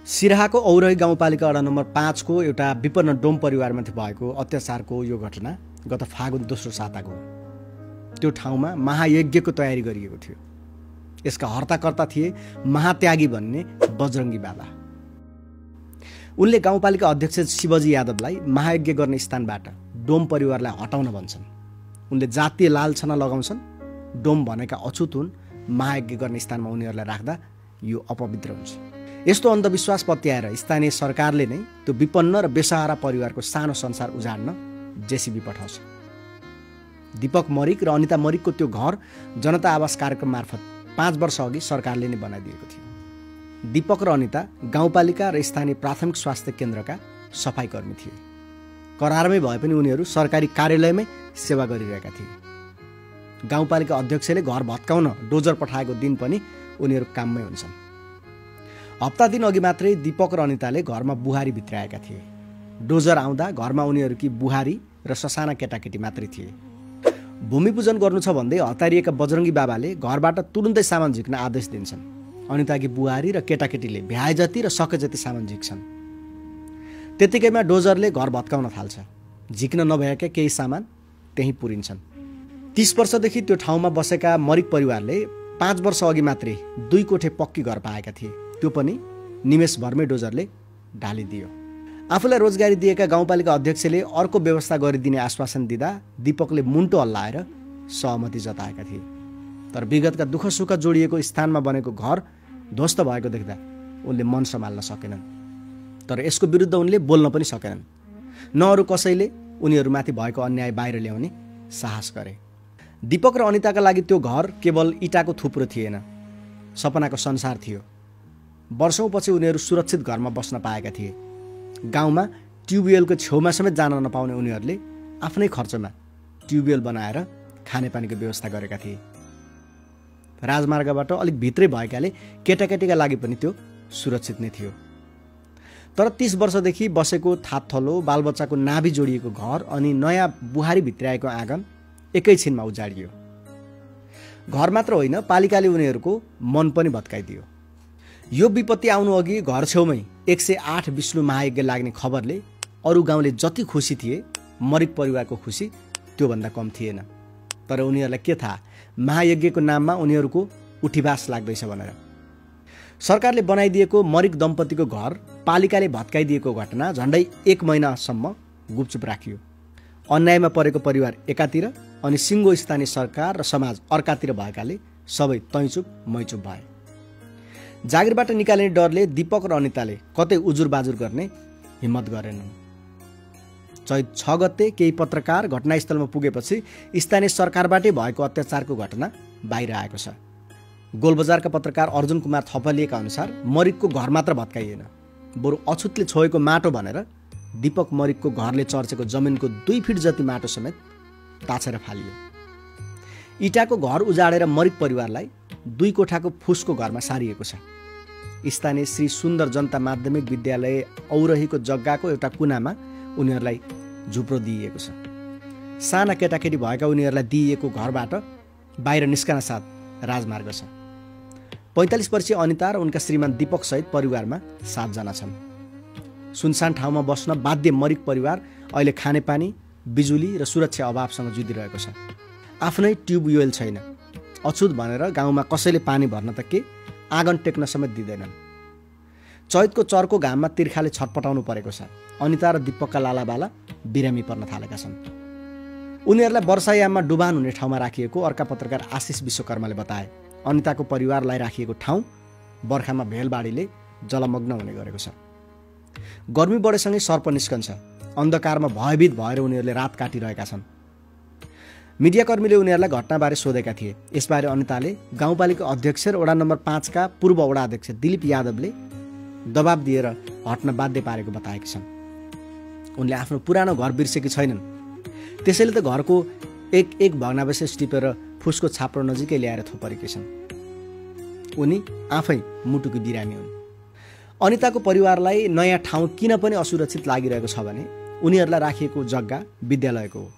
सिराहाको औरही गाउँपालिका वडा नम्बर 5 को एउटा विपन्न डोम परिवारमाथि भएको अत्याचारको यो घटना गत फागुन दोस्रो साताको हो। त्यो ठाउँमा महायज्ञको तयारी गरिएको थियो। यसका हर्ताकर्ता थिए महात्यागी भन्ने बजरङ्गी बाबा। उनले गाउँपालिका अध्यक्ष शिवजी यादवलाई महायज्ञ गर्ने स्थानबाट डोम परिवारलाई हटाउन भन्छन्। उनले जातीय लालछना लगाउँछन्। डोम भनेका अछुत हुन्। महायज्ञ गर्ने स्थानमा उनीहरूलाई राख्दा यो अपवित्र हुन्छ। यस्तो अन्धविश्वास पत्याएर स्थानीय सरकारले नै त्यो विपन्न र बेसहारा परिवारको सानो संसार उजाड्न जेसीबी पठाउँछ। दीपक मरिक र अनिता मरिकको त्यो घर जनता आवास कार्यक्रम मार्फत 5 वर्ष अघि सरकारले नै बनाइदिएको थियो। दीपक र अनिता गाउँपालिका र स्थानीय प्राथमिक स्वास्थ्य केन्द्रका सफाईकर्मी थिए। करारमै भए पनि उनीहरू सरकारी कार्यालयमै सेवा गरिरहेका थिए। गाउँपालिका अध्यक्षले घर भत्काउन डोजर पठाएको दिन पनि उनीहरू काममै हुन्छन्। हप्ता दिन अघि मात्रै दीपक र अनिताले घरमा बुहारी भित्राएका थिए। डोजर आउँदा घरमा उनीहरूकी बुहारी र ससाना केटाकेटी मात्रै थिए। भूमिपूजन गर्नु छ भन्दै हतारिएका बजरङ्गी बाबाले घरबाट तुरुन्तै सामान झिक्न आदेश दिन्छन्। अनिताकी बुहारी र केटाकेटीले भ्याए जति र सके जति सामान झिक्छन्। त्यतिकैमा डोजरले घर भत्काउन थाल्छ। झिक्न नभएका केही सामान त्यहीँ पुरिन्छन्। 30 वर्षदेखि त्यो ठाउँमा बसेका मरिक परिवारले 5 वर्ष अघि मात्रै 2 कोठे पक्की घर पाएका थिए। त्यो पनि निमेषभरमै डोजरले ढालिदियो। आफूलाई रोजगारी दिएका गाउँपालिका अध्यक्षले अर्को व्यवस्था गरिदिने आश्वासन दिँदा दीपकले मुन्टो हल्लाएर सहमति जताएका थिए। तर विगतका दुःख सुख जोडिएको स्थानमा बनेको घर ध्वस्त भएको देख्दा उनले मन सम्हाल्न सकेनन्। तर यसको विरुद्ध उनले बोल्न पनि सकेनन्। न अरू कसैले उनीहरूमाथि भएको अन्याय बाहिर ल्याउने साहस गरे। दीपक र अनिताका लागि त्यो घर केवल इँटाको थुप्रो थिएन, सपनाको संसार थियो। वर्षौँपछि उनीहरू सुरक्षित घरमा बस्न पाएका थिए। गाउँमा ट्युबवेलको छेउमा समेत जान नपाउने उनीहरूले आफ्नै खर्चमा ट्युबवेल बनाएर खानेपानीको व्यवस्था गरेका थिए। राजमार्गबाट अलिक भित्रै भएकाले केटाकेटीका लागि पनि त्यो सुरक्षित नै थियो। तर 30 वर्षदेखि बसेको थापथलो, बालबच्चाको नाभि जोडिएको घर अनि नयाँ बुहारी भित्राएको आँगन एकैछिनमा उजाडियो। घर मात्र होइन, पालिकाले उनीहरूको मन पनि भत्काइदियो। यो विपत्ति आउनु अघि घर छेउमै 108 विष्णु महायज्ञ लाग्ने खबरले अरू गाउँले जति खुसी थिए, मरिक परिवारको खुसी त्योभन्दा कम थिएन। तर उनीहरूलाई के थाहा महायज्ञको नाममा उनीहरूको उठिवास लाग्दैछ भनेर। सरकारले बनाइदिएको मरिक दम्पतिको घर पालिकाले भत्काइदिएको घटना झन्डै 1 महिनासम्म गुपचुप राखियो। अन्यायमा परेको परिवार एकातिर अनि सिङ्गो स्थानीय सरकार र समाज अर्कातिर भएकाले सबै तैचुप मैचुप भए। जागिरबाट निकालिने डरले दीपक र अनिताले कतै उजुर बाजुर गर्ने हिम्मत गरेनन्। चैत 6 गते केही पत्रकार घटनास्थलमा पुगेपछि स्थानीय सरकारबाटै भएको अत्याचारको घटना बाहिर आएको छ। गोलबजारका पत्रकार अर्जुन कुमार थपलिएका अनुसार मरिकको घर मात्र भत्काइएन, बरु अछुतले छोएको माटो भनेर दीपक मरिकको घरले चर्चेको जमिनको 2 फिट जति माटो समेत ताछेर फालियो। इँटाको घर उजाडेर मरिक परिवारलाई 2 कोठाको फुसको घरमा सारिएको छ। स्थानीय श्री सुन्दर जनता माध्यमिक विद्यालय औरहीको जग्गाको एउटा कुनामा उनीहरूलाई झुप्रो दिइएको छ। साना केटाकेटी भएका उनीहरूलाई दिइएको घरबाट बाहिर निस्कन साथ राजमार्ग छ। 45 वर्षीय अनिता र उनका श्रीमान दीपक सहित परिवारमा 7 जना छन्। सुनसान ठाउँमा बस्न बाध्य मरिक परिवार अहिले खानेपानी, बिजुली र सुरक्षा अभावसँग जुधिरहेको छ। आफ्नै ट्युबवेल छैन। अछुत भनेर गाउँमा कसैले पानी भर्न त के, आँगन टेक्न समेत दिँदैनन्। चैतको चर्को घाममा तिर्खाले छटपटाउनु परेको छ। अनिता र दीपकका लालाबाला बिरामी पर्न थालेका छन्। उनीहरूलाई वर्षायाममा डुबान हुने ठाउँमा राखिएको अर्का पत्रकार आशिष विश्वकर्माले बताए। अनिताको परिवारलाई राखिएको ठाउँ बर्खामा भेलबाढीले जलमग्न हुने गरेको छ। गर्मी बढेसँगै सर्प निस्कन्छ। अन्धकारमा भयभीत भएर उनीहरूले रात काटिरहेका छन्। मिडियाकर्मीले उनीहरूलाई घटनाबारे सोधेका थिए। यसबारे अनिताले गाउँपालिका अध्यक्ष र वडा नम्बर 5 का पूर्व वडा अध्यक्ष दिलीप यादवले दबाब दिएर हट्न बाध्य पारेको बताएकी छन्। उनले आफ्नो पुरानो घर बिर्सेकी छैनन्। त्यसैले त घरको एक भग्नावशेष टिपेर फुसको छाप्रो नजिकै ल्याएर थोपरेकी छन्। उनी आफै मुटुकी बिरामी हुन्। अनिताको परिवारलाई नयाँ ठाउँ किन पनि असुरक्षित लागिरहेको छ भने उनीहरूलाई राखिएको जग्गा विद्यालयको हो।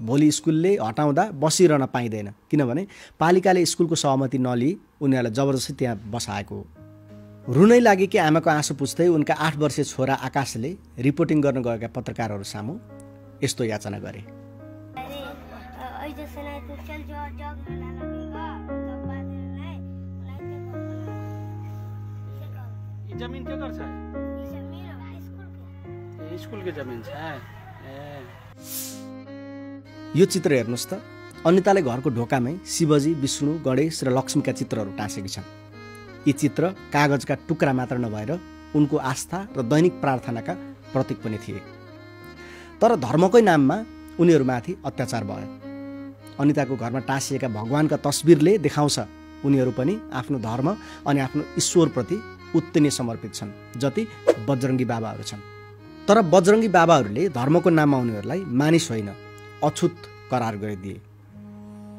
भोलि स्कुलले हटाउँदा बसिरहन पाइँदैन, किनभने पालिकाले स्कुलको सहमति नलिई उनीहरूलाई जबरजस्ती त्यहाँ बसाएको हो। रुनै लागि कि आमाको आँसु पुछ्दै उनका 8 वर्षीय छोरा आकाशले रिपोर्टिङ गर्न गएका पत्रकारहरू सामु यस्तो याचना गरे। जमीन के गर्छ? स्कुल के जमीन छ। यो चित्र हेर्नुस् त, अनिताले घरको ढोकामै शिवजी, विष्णु, गणेश र लक्ष्मीका चित्रहरू टाँसेकी छन्। यी चित्र कागजका टुक्रा मात्र नभएर उनको आस्था र दैनिक प्रार्थनाका प्रतीक पनि थिए। तर धर्मकै नाममा उनीहरूमाथि अत्याचार भयो। अनिताको घरमा टाँसिएका भगवानका तस्बिरले देखाउँछ उनीहरू पनि आफ्नो धर्म अनि आफ्नो ईश्वरप्रति उत्ति नै समर्पित छन् जति बजरङ्गी बाबाहरू छन्। तर बजरङ्गी बाबाहरूले धर्मको नाममा उनीहरूलाई मानिस होइन अछुत करार गरिदिए।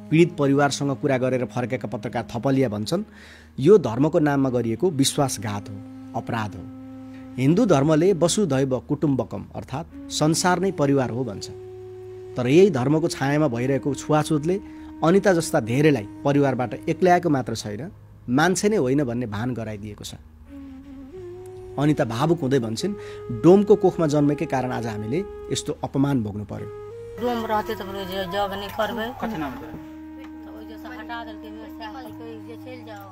पीडित परिवारसँग कुरा गरेर फर्केका पत्रकार थपलिया भन्छन्, यो धर्मको नाममा गरिएको विश्वासघात हो, अपराध हो। हिन्दू धर्मले वसुधैव कुटुम्बकम अर्थात् संसार नै परिवार हो भन्छ। तर यही धर्मको छायामा भइरहेको छुवाछुतले अनिता जस्ता धेरैलाई परिवारबाट एक्ल्याएको मात्र छैन, मान्छे नै होइन भन्ने भान गराइदिएको छ। अनिता भावुक हुँदै भन्छन्, डोमको कोखमा जन्मेकै कारण आज हामीले यस्तो अपमान भोग्नु पर्यो। डोम रहते तो जग नहीं करबे। कथि नाम छ? हटा देलके चल जाओ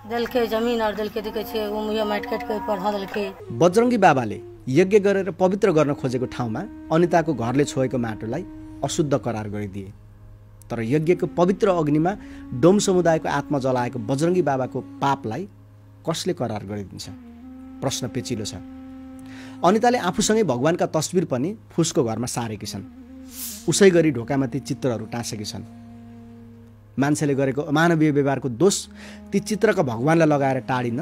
देलके जमीन और देलके देखे छे उमिया माइट काट के पढ़ा देलके। बजरङ्गी बाबाले यज्ञ गरेर पवित्र गर्न खोजेको ठाउँमा अनिताको घरले छोएको माटोलाई अशुद्ध करार गरिदिए। तर यज्ञको पवित्र अग्निमा डोम समुदायको आत्मा जलाएको बजरङ्गी बाबाको पापलाई कसले करार गरिदिन्छ? प्रश्न पेचिलो छ। अनिताले आफूसँगै भगवानका तस्बिर पनि फुसको घरमा सारेकी छन्। उसै गरी ढोकामा ती चित्रहरू टाँसेकी छन्। मान्छेले गरेको अमानवीय व्यवहारको दोष ती चित्रका भगवानलाई लगाएर टाढिन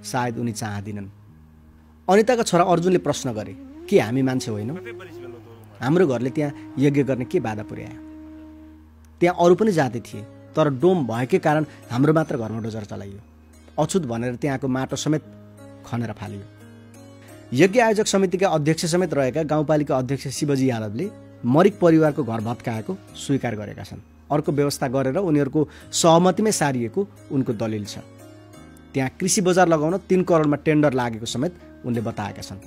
सायद उनी चाहदिनन्। अनिताका छोरा अर्जुनले प्रश्न गरे, के हामी मान्छे होइनौँ? हाम्रो घरले त्यहाँ यज्ञ गर्ने के बाधा पुर्यायो? त्यहाँ अरू पनि जाति थिए, तर डोम भएकै कारण हाम्रो मात्र घरमा डोजर चलाइयो। अछुत भनेर त्यहाँको माटो समेत खनेर फालियो। यज्ञ आयोजक समितिका अध्यक्ष समेत रहेका गाउँपालिका अध्यक्ष शिवजी यादवले मरिक परिवारको घर भत्काएको स्वीकार गरेका छन्। अर्को व्यवस्था गरेर उनीहरूको सहमतिमै सारिएको उनको दलिल छ। त्यहाँ कृषि बजार लगाउन 3 करोडमा टेन्डर लागेको समेत उनले बताएका छन्।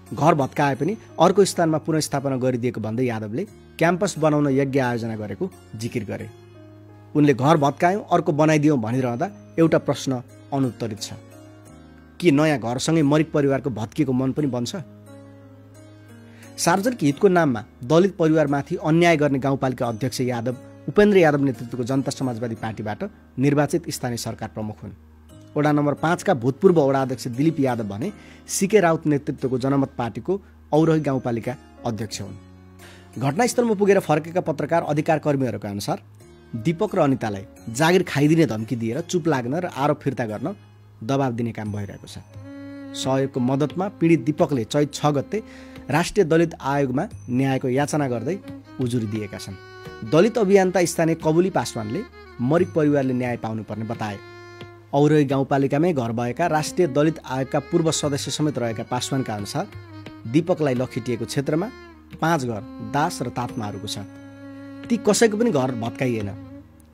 घर भत्काए पनि अर्को स्थानमा पुनर्स्थापना गरिदिएको भन्दै यादवले क्याम्पस बनाउन यज्ञ आयोजना गरेको जिकिर गरे। उनले घर भत्कायौँ अर्को बनाइदियौँ भनिरहँदा एउटा प्रश्न अनुत्तरित छ, के नयाँ घरसँगै मरिक परिवारको भत्किएको मन पनि बन्छ? सार्वजनिक हितको नाममा दलित परिवारमाथि अन्याय गर्ने गाउँपालिका अध्यक्ष यादव उपेन्द्र यादव नेतृत्वको जनता समाजवादी पार्टीबाट निर्वाचित स्थानीय सरकार प्रमुख हुन्। वडा नम्बर 5 का भूतपूर्व वडा अध्यक्ष दिलीप यादव भने सीके राउत नेतृत्वको जनमत पार्टीको औरही गाउँपालिका अध्यक्ष हुन्। घटनास्थलमा पुगेर फर्केका पत्रकार अधिकार कर्मीहरूका अनुसार दीपक र अनितालाई जागिर खाइदिने धम्की दिएर चुप लाग्न र आरोप फिर्ता गर्न दबाब दिने काम भइरहेको छ। सहयोगको मद्दतमा पीडित दीपकले चैत 6 गते राष्ट्रिय दलित आयोगमा न्यायको याचना गर्दै उजुरी दिएका छन्। दलित अभियन्ता स्थानीय कबुली पासवानले मरिक परिवारले न्याय पाउनुपर्ने बताए। औरही गाउँपालिकामै घर भएका राष्ट्रिय दलित आयोगका पूर्व सदस्य समेत रहेका पासवानका अनुसार दीपकलाई लखेटिएको क्षेत्रमा 5 घर दास र तातमाहरूको छ। ती कसैको पनि घर भत्काइएन,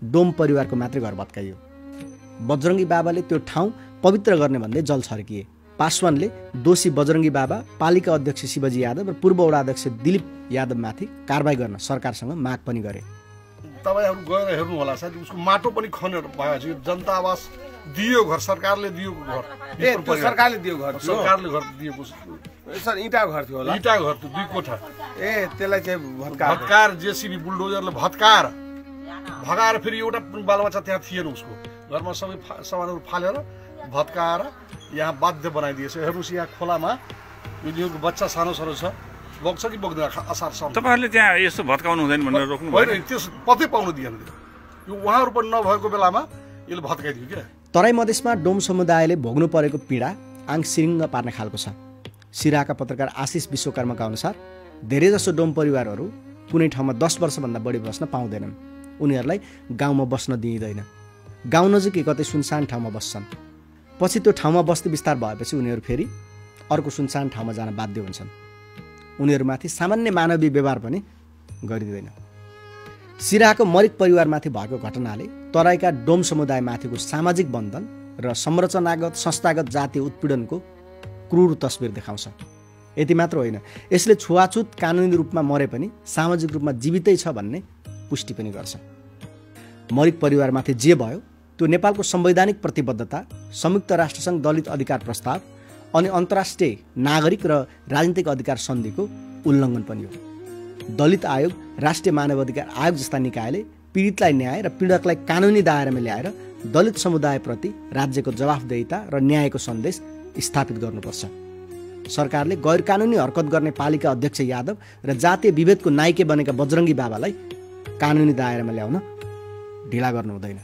डोम परिवारको मात्रै घर भत्काइयो। बजरङ्गी बाबाले त्यो ठाउँ पवित्र गर्ने भन्दै जल छर्किए। पासवानले दोषी बजरङ्गी बाबा, पालिका अध्यक्ष शिवजी यादव र पूर्व वडा अध्यक्ष दिलीप यादवमाथि कारबाही गर्न सरकारसँग माग पनि गरे। तपाईहरु गएर हेर्नु होला सायद उसको माटो पनि खनेर भएछ। जनता आवास दियो, घर सरकारले दिएको घर, सरकारले दियो घर, सरकारले घर दिएको सर इटा घर थियो होला, इटा घर थियो 2 कोठा। त्यसलाई चाहिँ भत्काएर जेसीबी बुलडोजरले भगाएर फेरि एउटा बालबच्चा त्यहाँ थिएन उसको घरमा, सबै सामानहरू फालेर भत्काएर यहाँ बाध्य बनाइदिएछ। हेर्नुहोस् यहाँ खोलामा यो बच्चा सानो सानो छ, बग्छ कि बग्दैन असार सम्म। तपाईहरुले त्यहाँ यस्तो भत्काउनु हुँदैन भनेर रोक्नु होइन, त्यस पत्तै पाउनु दिएन। यो उहाँहरू पनि नभएको बेलामा यसले भत्काइदियो क्या। तराई मधेसमा डोम समुदायले भोग्नु परेको पीडा आङ सिरिङ्ग पार्ने खालको छ। सिराका पत्रकार आशिष विश्वकर्माका अनुसार धेरैजसो डोम परिवारहरू कुनै ठाउँमा 10 वर्षभन्दा बढी बस्न पाउँदैनन्। उनीहरूलाई गाउँमा बस्न दिइँदैन। गाउँ नजिकै कतै सुनसान ठाउँमा बस्छन्। पछि त्यो ठाउँमा बस्ती विस्तार भएपछि उनीहरू फेरि अर्को सुनसान ठाउँमा जान बाध्य हुन्छन्। उनीहरूमाथि सामान्य मानवीय व्यवहार पनि गरिँदैन। सिराहाको मरिक परिवारमाथि भएको घटनाले तराईका डोम समुदायमाथिको सामाजिक बन्धन र संरचनागत संस्थागत जातीय उत्पीडनको क्रूर तस्बिर देखाउँछ। यति मात्र होइन, यसले छुवाछुत कानुनी रूपमा मरे पनि सामाजिक रूपमा जीवितै छ भन्ने पुष्टि पनि गर्छ। मरिक परिवारमाथि जे भयो त्यो नेपालको संवैधानिक प्रतिबद्धता, संयुक्त राष्ट्रसङ्घ दलित अधिकार प्रस्ताव अनि अन्तर्राष्ट्रिय नागरिक र राजनीतिक अधिकार सन्धिको उल्लङ्घन पनि हो। दलित आयोग, राष्ट्रिय मानवाधिकार आयोग जस्ता निकायले पीडितलाई न्याय र पीडकलाई कानुनी दायरामा ल्याएर दलित समुदायप्रति राज्यको जवाफदेहिता र न्यायको सन्देश स्थापित गर्नुपर्छ। सरकारले गैर कानुनी हरकत गर्ने पालिका अध्यक्ष यादव र जातीय विभेदको नाइके बनेका बजरङ्गी बाबालाई कानुनी दायरामा ल्याउन ढिला गर्नु हुँदैन।